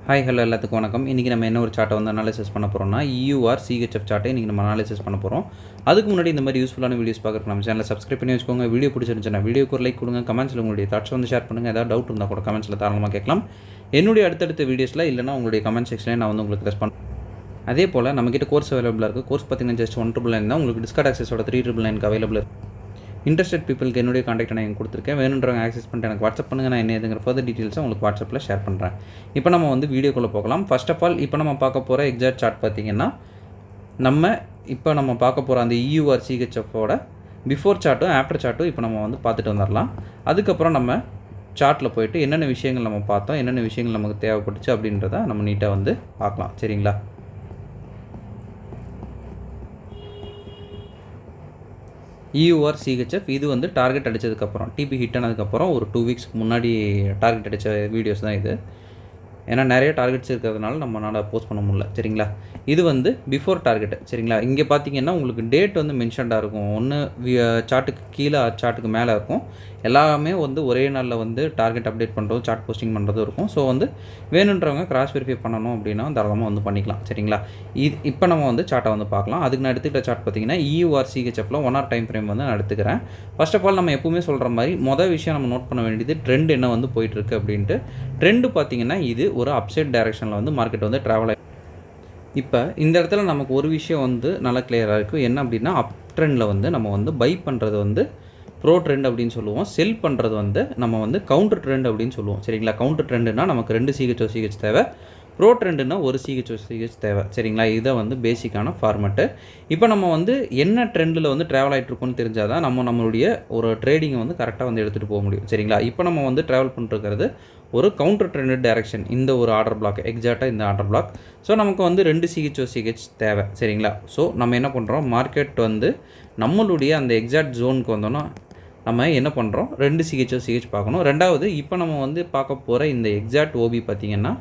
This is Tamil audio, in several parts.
ஹாய் ஹலோ எல்லாத்துக்கும் வணக்கம். இன்றைக்கி நம்ம என்ன ஒரு சார்ட்டை வந்து அனாலிசிஸ் பண்ண போகிறோம்னா EUR CHF சார்ட்டை இன்றைக்கி நம்ம அனாலிசிஸ் பண்ண போகிறோம். அதுக்கு முன்னாடி இந்த மாதிரி யூஸ்ஃபுல்லான வீடியோஸ் பார்க்குறதுக்கு நம்ம சேனலை சப்ஸ்கிரைப் பண்ணி வச்சுக்கோங்க. வீடியோ பிடிச்சிருந்துச்சுன்னா வீடியோக்கு ஒரு லைக் கொடுங்க. கமெண்ட்ஸில் உங்களுடைய தாட்ஸ் வந்து ஷேர் பண்ணுங்கள். ஏதாவது டவுட் இருந்தால் கூட கமெண்ட்ஸில் தாராளமாக கேட்கலாம். என்னுடைய அடுத்தடுத்த வீடியோஸில் இல்லைனா உங்களுடைய கமெண்ட் செக்ஷனில் நான் வந்து உங்களுக்கு ரெஸ்பாண்ட். அதே போல் நம்மக்கிட்ட கோர்ஸ் அவைலபிளாக இருக்குது. கோர்ஸ் பார்த்தீங்கன்னா ஜஸ்ட் 199 தான். உங்களுக்கு டிஸ்கவுண்ட் ஆக்சஸோட 399 அவைலபிள் இருக்குது. இன்ட்ரெஸ்டட் பீப்புளுக்கு என்னுடைய காண்டாக்ட் நான் கொடுத்துருக்கேன். வேணுன்றவங்க ஆக்சஸ் பண்ணிட்டு எனக்கு வாட்ஸ்அப் பண்ணுங்கள். நான் என்ன எதுங்கிற ஃபர்தர் டீட்டெயில்ஸை உங்களுக்கு வாட்ஸ்அப்பில் ஷேர் பண்ணுறேன். இப்போ நம்ம வந்து வீடியோக்குள்ளே போகலாம். ஃபர்ஸ்ட் ஆஃப் ஆல் இப்போ நம்ம பார்க்க போகிற எக்ஸாக்ட் சார்ட் பார்த்திங்கன்னா இப்போ நம்ம பார்க்க போகிற அந்த EUR CHFோட பிஃபோர் சார்ட்டும் ஆஃப்டர் சார்ட்டும் இப்போ நம்ம வந்து பார்த்துட்டு வந்துடலாம். அதுக்கப்புறம் நம்ம சார்ட்டில் போய்ட்டு என்னென்ன விஷயங்கள் நம்ம பார்த்தோம், என்னென்ன விஷயங்கள் நமக்கு தேவைப்பட்டுச்சு அப்படின்றத நம்ம நீட்டாக வந்து பார்க்கலாம். சரிங்களா? EUR CHF இது வந்து டார்கெட் அடித்ததுக்கப்புறம் டிபி ஹிட் ஆனதுக்கப்புறம் ஒரு 2 வீக்ஸ்க்கு முன்னாடி டார்கெட் அடித்த வீடியோஸ் தான் இது. ஏன்னா நிறைய டார்கெட்ஸ் இருக்கிறதுனால நம்மளால் போஸ்ட் பண்ண முடியல. சரிங்களா? இது வந்து பிஃபோர் டார்கெட். சரிங்களா? இங்கே பார்த்தீங்கன்னா உங்களுக்கு டேட் வந்து மென்ஷன்டாக இருக்கும். ஒன்று சார்ட்டுக்கு கீழே சார்ட்டுக்கு மேலே இருக்கும். எல்லாமே வந்து ஒரே நாளில் வந்து டார்கெட் அப்டேட் பண்ணுறதும் சார்ட் போஸ்டிங் பண்ணுறதும் இருக்கும். ஸோ வந்து வேணுன்றவங்க கிராஸ் வெரிஃபை பண்ணணும் அப்படின்னா தாராளமாக வந்து பண்ணிக்கலாம். சரிங்களா? இப்போ நம்ம வந்து சார்ட்டை வந்து பார்க்கலாம். அதுக்கு நான் எடுத்துக்கிட்ட சார்ட் பார்த்தீங்கன்னா EUR CHFல 1 hour டைம் ஃப்ரேம் வந்து நான் எடுத்துக்கிறேன். ஃபர்ஸ்ட் ஆஃப் ஆல் நம்ம எப்பவுமே சொல்கிற மாதிரி மொதல் விஷயம் நம்ம நோட் பண்ண வேண்டியது ட்ரெண்ட் என்ன வந்து போயிட்டுருக்கு அப்படின்ட்டு. ட்ரெண்டு பார்த்தீங்கன்னா இது ஒரு அப்சைட் டைரெக்ஷனில் வந்து மார்க்கெட் வந்து ட்ராவல் ஆகி இப்போ இந்த இடத்துல நமக்கு ஒரு விஷயம் வந்து நல்லா கிளியராக இருக்குது. என்ன அப்படின்னா அப் ட்ரெண்டில் வந்து நம்ம வந்து பை பண்ணுறது வந்து ப்ரோ ட்ரெண்ட் அப்படின்னு சொல்லுவோம். செல் பண்ணுறது வந்து நம்ம வந்து கவுண்டர் ட்ரெண்ட் அப்படின்னு சொல்லுவோம். சரிங்களா? கவுண்டர் ட்ரெண்டுனா நமக்கு 2 CHO தேவை. ப்ரோ ட்ரெண்டுனா ஒரு CHO தேவை. சரிங்களா? இதை வந்து பேசிக்கான ஃபார்மெட்டு. இப்போ நம்ம வந்து என்ன ட்ரெண்டில் வந்து ட்ராவல் ஆகிட்ருக்கோன்னு தெரிஞ்சால் தான் நம்மளுடைய ஒரு ட்ரேடிங்கை வந்து கரெக்டாக வந்து எடுத்துகிட்டு போக முடியும். சரிங்களா? இப்போ நம்ம வந்து ட்ராவல் பண்ணிருக்கிறது ஒரு கவுண்டர் ட்ரெண்ட் டைரக்ஷன். இந்த ஒரு ஆர்டர் பிளாக் எக்ஸாக்டாக இந்த ஆர்டர் பிளாக். ஸோ நமக்கு வந்து 2 CHO தேவை. சரிங்களா? ஸோ நம்ம என்ன பண்ணுறோம், மார்க்கெட் வந்து நம்மளுடைய அந்த எக்ஸாக்ட் ஜோனுக்கு வந்தோன்னா நம்ம என்ன பண்ணுறோம், 2 CHO பார்க்கணும். ரெண்டாவது இப்போ நம்ம வந்து பார்க்க போகிற இந்த எக்ஸாக்ட் ஓபி பார்த்திங்கன்னா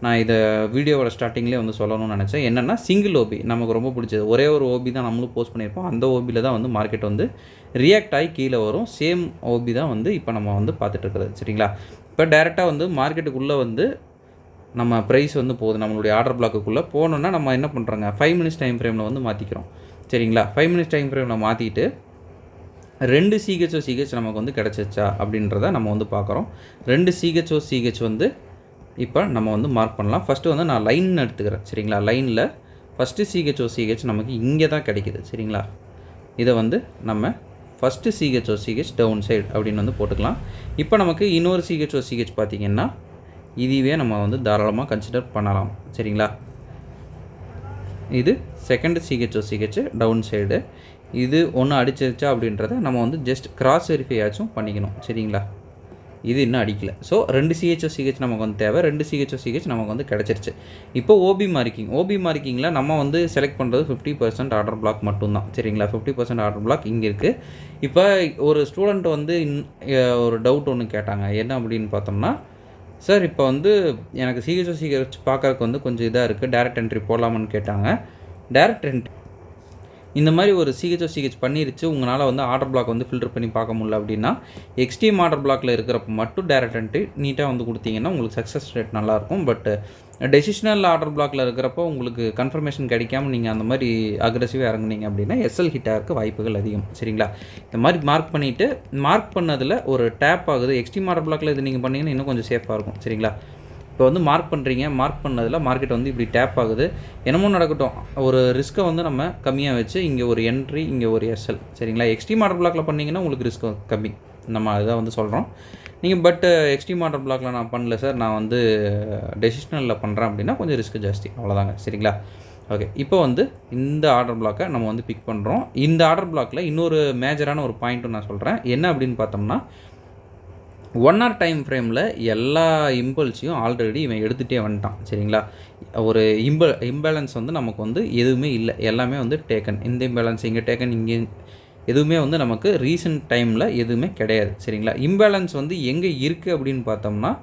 நான் இதை வீடியோவோட ஸ்டார்டிங்லேயே வந்து சொல்லணும்னு நினச்சேன். என்னென்னா சிங்கிள் ஓபி நமக்கு ரொம்ப பிடிச்சது. ஒரே ஒரு ஓபி தான் நம்மளும் போஸ்ட் பண்ணியிருப்போம். அந்த ஓபியில் தான் வந்து மார்க்கெட் வந்து ரியாக்ட் ஆகி கீழே வரும். சேம் ஓபி தான் வந்து இப்போ நம்ம வந்து பார்த்துட்ருக்குறது. சரிங்களா? இப்போ டேரெக்டாக வந்து மார்க்கெட்டுக்குள்ளே வந்து நம்ம ப்ரைஸ் வந்து போகுது. நம்மளுடைய ஆர்டர் பிளாக்குள்ளே போனோன்னா நம்ம என்ன பண்ணுறோங்க, 5 minutes டைம் ஃப்ரேமில் வந்து மாற்றிக்கிறோம். சரிங்களா? 5 minutes டைம் ஃப்ரேமில் மாற்றிட்டு 2 CHO நமக்கு வந்து கிடச்சிச்சா அப்படின்றத நம்ம வந்து பார்க்குறோம். 2 CHO வந்து இப்போ நம்ம வந்து மார்க் பண்ணலாம். ஃபஸ்ட்டு வந்து நான் லைன் எடுத்துக்கிறேன். சரிங்களா? லைனில் ஃபஸ்ட்டு CHO நமக்கு இங்கே தான் கிடைக்கிது. சரிங்களா? இதை வந்து நம்ம ஃபஸ்ட்டு CHO டவுன் சைடு அப்படின்னு வந்து போட்டுக்கலாம். இப்போ நமக்கு இன்னொரு CHO பார்த்திங்கன்னா இதுவே நம்ம வந்து தாராளமாக கன்சிடர் பண்ணலாம். சரிங்களா? இது செகண்ட் CHO டவுன் சைடு. இது ஒன்று அடிச்சிருச்சா அப்படின்றத நம்ம வந்து ஜஸ்ட் கிராஸ் வெரிஃபை ஆச்சும் பண்ணிக்கணும். சரிங்களா? இது இன்னும் அடிக்கலை. ஸோ 2 CHO நமக்கு வந்து தேவை. 2 CHO நமக்கு வந்து கிடச்சிருச்சு. இப்போ ஓபி மார்க்கிங்கில் நம்ம வந்து செலக்ட் பண்ணுறது 50% ஆர்டர் பிளாக் மட்டும்தான். சரிங்களா? 50% ஆர்டர் பிளாக் இங்கே இருக்குது. இப்போ ஒரு ஸ்டூடெண்ட் வந்து ஒரு டவுட் ஒன்று கேட்டாங்க. என்ன அப்படின்னு பார்த்தோம்னா, சார் இப்போ வந்து எனக்கு CHO பார்க்குறதுக்கு வந்து கொஞ்சம் இதாக இருக்குது, டேரக்ட் என்ட்ரி போடலாமான்னு கேட்டாங்க. டேரக்ட் என்ட்ரி இந்த மாதிரி ஒரு CHO பண்ணிருச்சு, உங்களால் வந்து ஆர்டர் பிளாக் வந்து ஃபில்டர் பண்ணி பார்க்க முடியல அப்படின்னா எக்ஸ்ட்ரீம் ஆர்டர் பிளாக்கில் இருக்கிறப்ப மட்டும் டேரக்ட் என்ட்ரி நீட்டாக வந்து கொடுத்தீங்கன்னா உங்களுக்கு சக்ஸஸ் ரேட் நல்லாயிருக்கும். பட் டெசிஷனல் ஆர்டர் பிளாக்கில் இருக்கிறப்போ உங்களுக்கு கன்ஃபர்மேஷன் கிடைக்காம நீங்கள் அந்த மாதிரி அக்ரெசிவாக இறங்குனீங்க அப்படின்னா SL ஹிட் ஆகிறதுக்கு வாய்ப்புகள் அதிகம். சரிங்களா? இந்த மாதிரி மார்க் பண்ணதில் ஒரு டேப் ஆகுது. எக்ஸ்ட்ரீம் ஆர்டர் பிளாக்கில் இது நீங்கள் பண்ணிங்கன்னா இன்னும் கொஞ்சம் சேஃபாக இருக்கும். சரிங்களா? இப்போ வந்து மார்க் பண்ணதில் மார்க்கெட் வந்து இப்படி டேப் ஆகுது. என்னமோ நடக்கட்டும், ஒரு ரிஸ்க்கை வந்து நம்ம கம்மியாக வச்சு இங்கே ஒரு என்ட்ரி, இங்கே ஒரு SL. சரிங்களா? எக்ஸ்ட்ரீம் ஆர்டர் பிளாக்கில் பண்ணிங்கன்னா உங்களுக்கு ரிஸ்க் கம்மி. நம்ம அதுதான் வந்து சொல்கிறோம். நீங்கள் எக்ஸ்ட்ரீம் ஆர்டர் பிளாக்கில் நான் பண்ணல சார், நான் வந்து டெசிஷனலில் பண்ணுறேன் அப்படின்னா கொஞ்சம் ரிஸ்க் ஜாஸ்தி. அவ்வளோதாங்க. சரிங்களா? ஓகே. இப்போ வந்து இந்த ஆர்டர் பிளாக்கை நம்ம வந்து பிக் பண்ணுறோம். இந்த ஆர்டர் பிளாக்கில் இன்னொரு மேஜரான ஒரு பாயிண்ட்டும் நான் சொல்கிறேன். என்ன அப்படின்னு பார்த்தோம்னா, 1 hour டைம் ஃப்ரேமில் எல்லா இம்பல்ஸையும் ஆல்ரெடி இவன் எடுத்துகிட்டே வந்துட்டான். சரிங்களா? ஒரு இம்பேலன்ஸ் வந்து நமக்கு வந்து எதுவுமே இல்லை. எல்லாமே வந்து டேக்கன். இந்த இம்பேலன்ஸ் இங்கே டேக்கன், இங்கே எதுவுமே வந்து நமக்கு ரீசன்ட் டைமில் எதுவுமே கிடையாது. சரிங்களா? இம்பேலன்ஸ் வந்து எங்கே இருக்குது அப்படின்னு பார்த்தோம்னா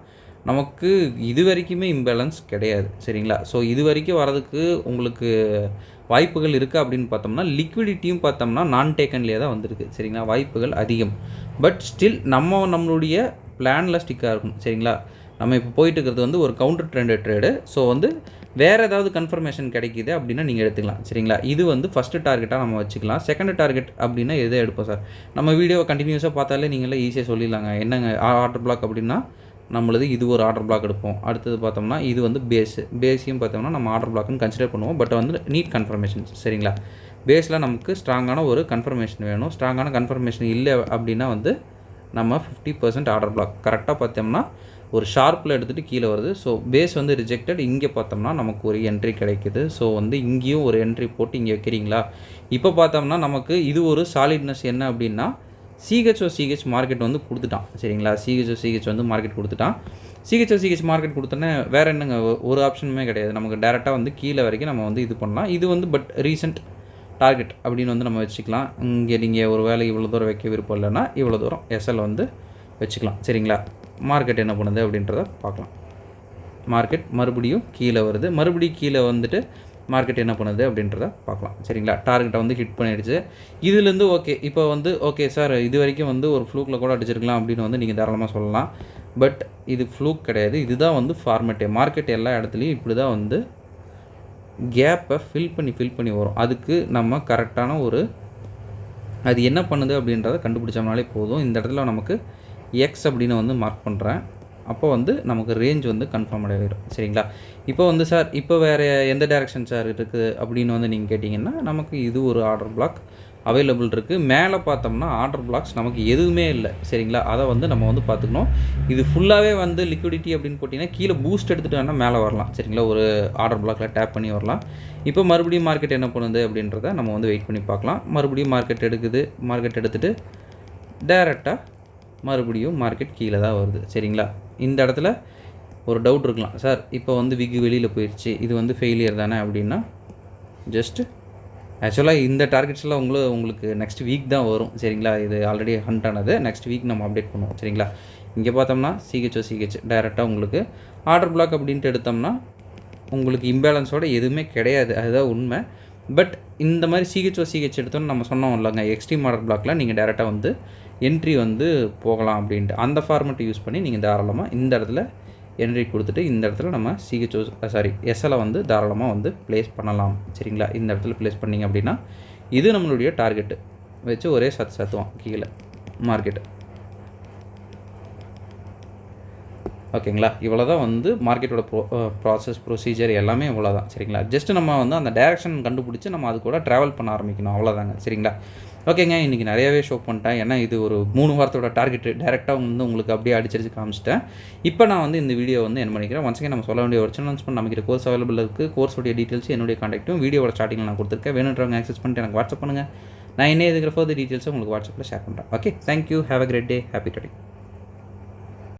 நமக்கு இது வரைக்குமே இம்பேலன்ஸ் கிடையாது. சரிங்களா? ஸோ இது வரைக்கும் வரதுக்கு உங்களுக்கு வாய்ப்புகள் இருக்குது அப்படின்னு பார்த்தோம்னா லிக்விடிட்டியும் பார்த்தோம்னா நான் டேக்கன்லேயே தான் வந்திருக்கு. சரிங்களா? வாய்ப்புகள் அதிகம். பட் ஸ்டில் நம்மளுடைய பிளானில் ஸ்டிக்காக இருக்கும். சரிங்களா? நம்ம இப்போ போயிட்டு இருக்கிறது வந்து ஒரு கவுண்டர் ட்ரெண்டட் ட்ரேடு. ஸோ வந்து வேறு ஏதாவது கன்ஃபர்மேஷன் கிடைக்கிது அப்படின்னா நீங்கள் எடுத்துக்கலாம். சரிங்களா? இது வந்து ஃபஸ்ட்டு டார்கெட்டாக நம்ம வச்சுக்கலாம். செகண்ட் டார்கெட் அப்படின்னா எதை எடுப்போம் சார்? நம்ம வீடியோவை கண்டினியூஸாக பார்த்தாலே நீங்களே ஈஸியாக சொல்லிடலாங்க. என்னங்க ஆர்டர் பிளாக் அப்படின்னா நம்மளது இது ஒரு ஆர்டர் பிளாக் எடுப்போம். அடுத்தது பார்த்தோம்னா இது வந்து பேஸையும் பார்த்தோம்னா நம்ம ஆர்டர் பிளாக்னு கன்சிடர் பண்ணுவோம். பட் வந்து நீட் கன்ஃபர்மேஷன். சரிங்களா? பேஸில் நமக்கு ஸ்ட்ராங்கான ஒரு கன்ஃபர்மேஷன் வேணும். ஸ்ட்ராங்கான கன்ஃபர்மேஷன் இல்லை அப்படின்னா வந்து நம்ம 50% ஆர்டர் பிளாக். கரெக்டாக பார்த்தோம்னா ஒரு ஷார்ப்பில் எடுத்துகிட்டு கீழே வருது. ஸோ பேஸ் வந்து ரிஜெக்டட். இங்கே பார்த்தோம்னா நமக்கு ஒரு என்ட்ரி கிடைக்குது. ஸோ வந்து இங்கேயும் ஒரு என்ட்ரி போட்டு இங்கே வைக்கிறீங்களா? இப்போ பார்த்தோம்னா நமக்கு இது ஒரு சாலிட்னஸ் என்ன அப்படின்னா சிஹெச் மார்க்கெட் வந்து கொடுத்துட்டான். சரிங்களா? சிஹெச் வந்து மார்க்கெட் கொடுத்துட்டான். சிஹெச் மார்க்கெட் கொடுத்தோன்னே வேறு என்னங்க ஒரு ஆப்ஷனுமே கிடையாது. நமக்கு டேரெக்டாக வந்து கீழே வரைக்கும் நம்ம வந்து இது பண்ணலாம். இது வந்து பட் ரீசெண்ட் டார்கெட் அப்படின்னு வந்து நம்ம வச்சுக்கலாம். இங்கே நீங்கள் ஒரு வேலை இவ்வளோ தூரம் வைக்க விருப்பம் இல்லைன்னா இவ்வளோ தூரம் எஸ்எல் வந்து வச்சுக்கலாம். சரிங்களா? மார்க்கெட் என்ன பண்ணுது அப்படின்றத பார்க்கலாம். மார்க்கெட் மறுபடியும் கீழே வருது. மறுபடியும் கீழே வந்துட்டு மார்க்கெட் என்ன பண்ணுது அப்படின்றத பார்க்கலாம். சரிங்களா? டார்கெட்டை வந்து ஹிட் பண்ணிடுச்சு. இதுலேருந்து ஓகே இப்போ வந்து ஓகே சார் இது வரைக்கும் வந்து ஒரு ஃப்ளூக்கில் கூட அடிச்சிருக்கலாம் அப்படின்னு வந்து நீங்கள் தாராளமாக சொல்லலாம். பட் இது ஃப்ளூக் கிடையாது. இதுதான் வந்து ஃபார்மேட்டே. மார்க்கெட் எல்லா இடத்துலையும் இப்படி தான் வந்து கேப்பை ஃபில் பண்ணி வரும். அதுக்கு நம்ம கரெக்டான ஒரு அது என்ன பண்ணுது அப்படின்றத கண்டுபிடிச்சோம்னாலே போதும். இந்த இடத்துல நமக்கு எக்ஸ் அப்படின்னு வந்து மார்க் பண்ணுறேன். அப்போ வந்து நமக்கு ரேஞ்ச் வந்து கன்ஃபார்ம் ஆகிடும். சரிங்களா? இப்போ வந்து சார் இப்போ வேறு எந்த டைரெக்ஷன் சார் இருக்குது அப்படின்னு வந்து நீங்கள் கேட்டிங்கன்னா நமக்கு இது ஒரு ஆர்டர் பிளாக் அவைலபிள் இருக்குது. மேலே பார்த்தோம்னா ஆர்டர் பிளாக்ஸ் நமக்கு எதுவுமே இல்லை. சரிங்களா? அதை வந்து நம்ம வந்து பார்த்துக்கணும். இது ஃபுல்லாகவே வந்து லிக்விடிட்டி அப்படின்னு போட்டிங்கன்னா கீழே பூஸ்ட் எடுத்துகிட்டு வேணால் மேலே வரலாம். சரிங்களா? ஒரு ஆர்டர் பிளாக்கில் டேப் பண்ணி வரலாம். இப்போ மறுபடியும் மார்க்கெட் என்ன பண்ணுது அப்படின்றத நம்ம வந்து வெயிட் பண்ணி பார்க்கலாம். மறுபடியும் மார்க்கெட் எடுக்குது. மார்க்கெட் எடுத்துகிட்டு டேரெக்டாக மறுபடியும் மார்க்கெட் கீழே தான் வருது. சரிங்களா? இந்த இடத்துல ஒரு டவுட் இருக்கலாம், சார் இப்போ வந்து விக்கு வெளியில் போயிடுச்சு, இது வந்து ஃபெயிலியர் தானே அப்படின்னா ஜஸ்ட்டு ஆக்சுவலாக இந்த டார்கெட்ஸ்லாம் உங்களுக்கு நெக்ஸ்ட் வீக் தான் வரும். சரிங்களா? இது ஆல்ரெடி ஹண்ட் ஆனது. நெக்ஸ்ட் வீக் நம்ம அப்டேட் பண்ணுவோம். சரிங்களா? இங்கே பார்த்தோம்னா சிஹெச் டைரெக்டாக உங்களுக்கு ஆர்டர் பிளாக் அப்படின்ட்டு எடுத்தோம்னா உங்களுக்கு இம்பேலன்ஸோட எதுவுமே கிடையாது. அதுதான் உண்மை. பட் இந்த மாதிரி சிஹெச் எடுத்தோன்னு நம்ம சொன்னோம் இல்லைங்க, எக்ஸ்ட்ரீம் ஆர்டர் பிளாக்ல நீங்கள் டேரெக்டாக வந்து என்ட்ரி வந்து போகலாம் அப்படின்ட்டு அந்த ஃபார்மெட்டை யூஸ் பண்ணி நீங்கள் தாராளமாக இந்த இடத்துல என்ட்ரி கொடுத்துட்டு இந்த இடத்துல நம்ம எஸ்எல்லை வந்து தாராளமாக வந்து ப்ளேஸ் பண்ணலாம். சரிங்களா? இந்த இடத்துல ப்ளேஸ் பண்ணிங்க அப்படின்னா இது நம்மளுடைய டார்கெட்டு வச்சு ஒரே சத்துவான் கீழே மார்க்கெட்டு. ஓகேங்களா? இவ்வளோ தான் வந்து மார்க்கெட்டோட ப்ரொசீஜர் எல்லாமே இவ்வளோ தான். சரிங்களா? ஜஸ்ட்டு நம்ம வந்து அந்த டைரெக்ஷன் கண்டுபிடிச்சி நம்ம அது கூட ட்ராவல் பண்ண ஆரம்பிக்கணும். அவ்வளோதாங்க. சரிங்களா? ஓகேங்க. இன்றைக்கி நிறையாவே ஷோ பண்ணிட்டேன். ஏன்னா இது ஒரு 3 வாரத்தோட டார்கெட்டு டேரெக்டாக வந்து உங்களுக்கு அப்படியே அடிச்சு காமிச்சிட்டேன். இப்போ நான் வந்து இந்த வீடியோ வந்து என்ன பண்ணிக்கிறேன், ஒன்ஸ் அகைன் நம்ம சொல்ல வேண்டிய ஒரு அனௌன்ஸ்மெண்ட். நமக்கு கோர்ஸ் அவைலபிள் இருக்குது. கோர்ஸோடைய டீட்டெயில்ஸ் என்னுடைய காண்டாக்ட்டும் வீடியோட ஸ்டார்டிங்கில் நான் கொடுத்துருக்கேன். வேணுன்றவங்க ஆக்சஸ் பண்ணிட்டு எனக்கு வாட்ஸ்அப் பண்ணுங்கள். நான் என்ன இதுங்கிற ஃபர்தர் டீட்டெயில்ஸை உங்களுக்கு வாட்ஸ்அப்பில் ஷேர் பண்ணுறேன். Okay, thank you. Have a great day. Happy trading.